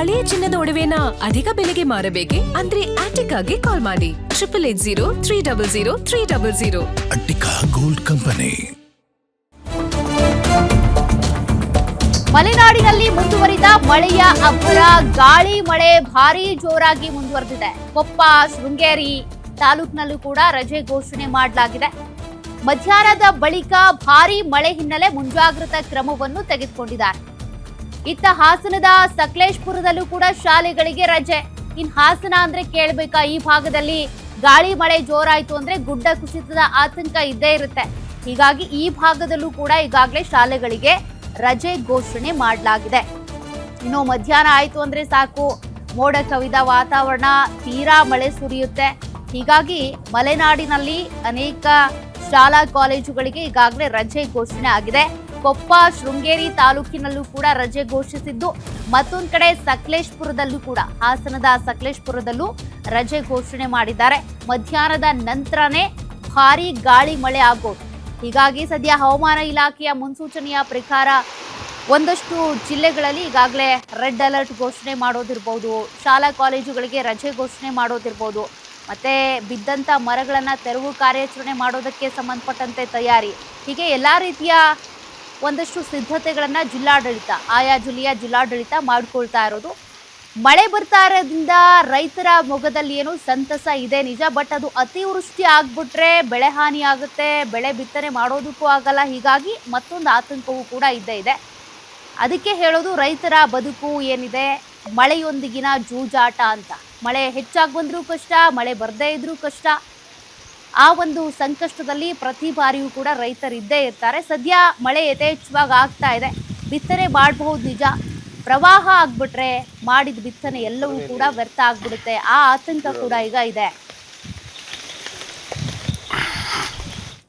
ಹಳೆಯ ಚಿನ್ನದ ಒಡವೆನ ಅಧಿಕ ಬೆಲೆಗೆ ಮಾರಬೇಕೆ? ಅಂದ್ರೆ ಆಟಿಕಾಗೆ ಕಾಲ್ ಮಾಡಿ 8880 ಅಟ್ಟಿಕಾ ಗೋಲ್ಡ್ ಕಂಪನಿ. ಮಲೆನಾಡಿನಲ್ಲಿ ಮುಂದುವರಿದ ಮಳೆಯ ಅಬ್ಬರ. ಗಾಳಿ ಮಳೆ ಭಾರೀ ಜೋರಾಗಿ ಮುಂದುವರೆದಿದೆ. ಕೊಪ್ಪ, ಶೃಂಗೇರಿ ತಾಲೂಕಿನಲ್ಲೂ ಕೂಡ ರಜೆ ಘೋಷಣೆ ಮಾಡಲಾಗಿದೆ. ಮಧ್ಯಾಹ್ನದ ಬಳಿಕ ಭಾರೀ ಮಳೆ ಹಿನ್ನೆಲೆ ಮುಂಜಾಗ್ರತಾ ಕ್ರಮವನ್ನು ತೆಗೆದುಕೊಂಡಿದ್ದಾರೆ. ಇತ್ತ ಹಾಸನದ ಸಕಲೇಶಪುರದಲ್ಲೂ ಕೂಡ ಶಾಲೆಗಳಿಗೆ ರಜೆ. ಇನ್ ಹಾಸನ ಅಂದ್ರೆ ಕೇಳ್ಬೇಕಾ, ಈ ಭಾಗದಲ್ಲಿ ಗಾಳಿ ಮಳೆ ಜೋರಾಯ್ತು ಅಂದ್ರೆ ಗುಡ್ಡ ಕುಸಿತದ ಆತಂಕ ಇದ್ದೇ ಇರುತ್ತೆ. ಹೀಗಾಗಿ ಈ ಭಾಗದಲ್ಲೂ ಕೂಡ ಈಗಾಗಲೇ ಶಾಲೆಗಳಿಗೆ ರಜೆ ಘೋಷಣೆ ಮಾಡಲಾಗಿದೆ. ಇನ್ನು ಮಧ್ಯಾಹ್ನ ಆಯ್ತು ಅಂದ್ರೆ ಸಾಕು, ಮೋಡ ಕವಿದ ವಾತಾವರಣ, ತೀರಾ ಮಳೆ ಸುರಿಯುತ್ತೆ. ಹೀಗಾಗಿ ಮಲೆನಾಡಿನಲ್ಲಿ ಅನೇಕ ಶಾಲಾ ಕಾಲೇಜುಗಳಿಗೆ ಈಗಾಗಲೇ ರಜೆ ಘೋಷಣೆ ಆಗಿದೆ. ಕೊಪ್ಪ, ಶೃಂಗೇರಿ ತಾಲೂಕಿನಲ್ಲೂ ಕೂಡ ರಜೆ ಘೋಷಿಸಿದ್ದು, ಮತ್ತೊಂದು ಕಡೆ ಸಕಲೇಶಪುರದಲ್ಲೂ ಕೂಡ, ಹಾಸನದ ಸಕಲೇಶಪುರದಲ್ಲೂ ರಜೆ ಘೋಷಣೆ ಮಾಡಿದ್ದಾರೆ. ಮಧ್ಯಾಹ್ನದ ನಂತರನೇ ಭಾರೀ ಗಾಳಿ ಮಳೆ ಆಗೋದು. ಹೀಗಾಗಿ ಸದ್ಯ ಹವಾಮಾನ ಇಲಾಖೆಯ ಮುನ್ಸೂಚನೆಯ ಪ್ರಕಾರ ಒಂದಷ್ಟು ಜಿಲ್ಲೆಗಳಲ್ಲಿ ಈಗಾಗಲೇ ರೆಡ್ ಅಲರ್ಟ್ ಘೋಷಣೆ ಮಾಡೋದಿರ್ಬೋದು, ಶಾಲಾ ಕಾಲೇಜುಗಳಿಗೆ ರಜೆ ಘೋಷಣೆ ಮಾಡೋದಿರ್ಬೋದು, ಮತ್ತೆ ಬಿದ್ದಂಥ ಮರಗಳನ್ನು ತೆರವು ಕಾರ್ಯಾಚರಣೆ ಮಾಡೋದಕ್ಕೆ ಸಂಬಂಧಪಟ್ಟಂತೆ ತಯಾರಿ, ಹೀಗೆ ಎಲ್ಲ ರೀತಿಯ ಒಂದಷ್ಟು ಸಿದ್ಧತೆಗಳನ್ನು ಆಯಾ ಜಿಲ್ಲೆಯ ಜಿಲ್ಲಾಡಳಿತ ಮಾಡಿಕೊಳ್ತಾ ಇರೋದು. ಮಳೆ ಬರ್ತಾ ಇರೋದ್ರಿಂದ ರೈತರ ಮೊಗದಲ್ಲಿ ಏನು ಸಂತಸ ಇದೆ ನಿಜ, ಬಟ್ ಅದು ಅತಿವೃಷ್ಟಿ ಆಗ್ಬಿಟ್ರೆ ಬೆಳೆ ಹಾನಿ ಆಗುತ್ತೆ, ಬೆಳೆ ಬಿತ್ತನೆ ಮಾಡೋದಕ್ಕೂ ಆಗಲ್ಲ. ಹೀಗಾಗಿ ಮತ್ತೊಂದು ಆತಂಕವೂ ಕೂಡ ಇದ್ದೇ ಇದೆ. ಅದಕ್ಕೆ ಹೇಳೋದು ರೈತರ ಬದುಕು ಏನಿದೆ ಮಳೆಯೊಂದಿಗಿನ ಜೂಜಾಟ ಅಂತ. ಮಳೆ ಹೆಚ್ಚಾಗಿ ಬಂದರೂ ಕಷ್ಟ, ಮಳೆ ಬರದೇ ಇದ್ರೂ ಕಷ್ಟ. ಆ ಒಂದು ಸಂಕಷ್ಟದಲ್ಲಿ ಪ್ರತಿ ಬಾರಿಯೂ ಕೂಡ ರೈತರು ಇದ್ದೇ ಇರ್ತಾರೆ. ಸದ್ಯ ಮಳೆ ಯಥೇಚ್ಛವಾಗಿ ಆಗ್ತಾ ಇದೆ, ಬಿತ್ತನೆ ಮಾಡಬಹುದು ನಿಜ. ಪ್ರವಾಹ ಆಗ್ಬಿಟ್ರೆ ಮಾಡಿದ ಬಿತ್ತನೆ ಎಲ್ಲವೂ ಕೂಡ ವ್ಯರ್ಥ ಆಗ್ಬಿಡುತ್ತೆ. ಆ ಆತಂಕ ಕೂಡ ಈಗ ಇದೆ.